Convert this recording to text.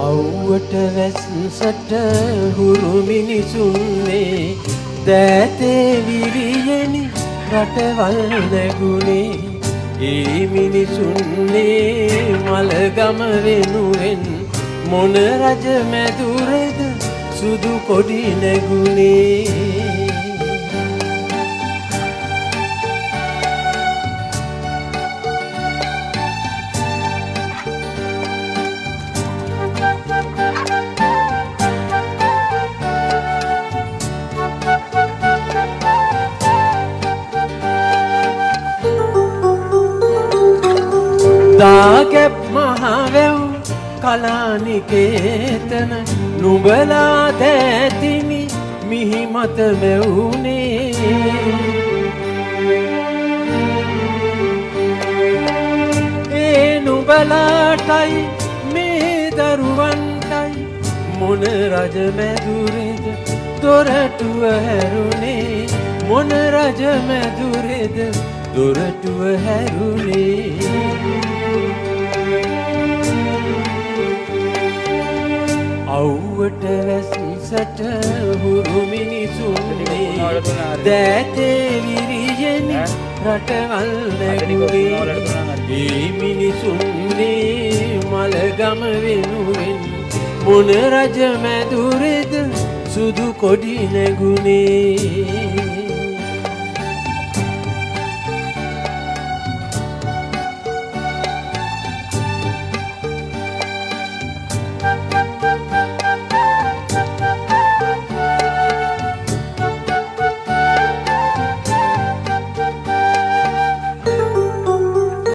අව්වට වැස්සට හුරු මිනිසුන්නේ දෑතේ විරියනි රටවල් නැගුණේ ඒ මිනිසුන්නේ මලගම වෙනුවෙන් මොන රජ මැදුරද සුදු කොඩි නැගුණේ දාගැබ් මහවැව් කලානිකේතන නුඹලා දැතිනි මිහි මත මැවුනේ ඒ නුඹලාටයි මේ දරුවන්ටයි මොන රජ මැදුරේද දොරටුව හැරුණේ මොන රජ මැදුරේද දොරටුව හැරුණේ අව්වට වැස්සට හුරු මිනිසුන්නේ දෑතේ විරියනි රටවල් නැගුණේ ඒ මිනිසුන්නේ මලගම වෙනුවෙන් මොන රජ මැදුරේද සුදු කොඩි නැගුණේ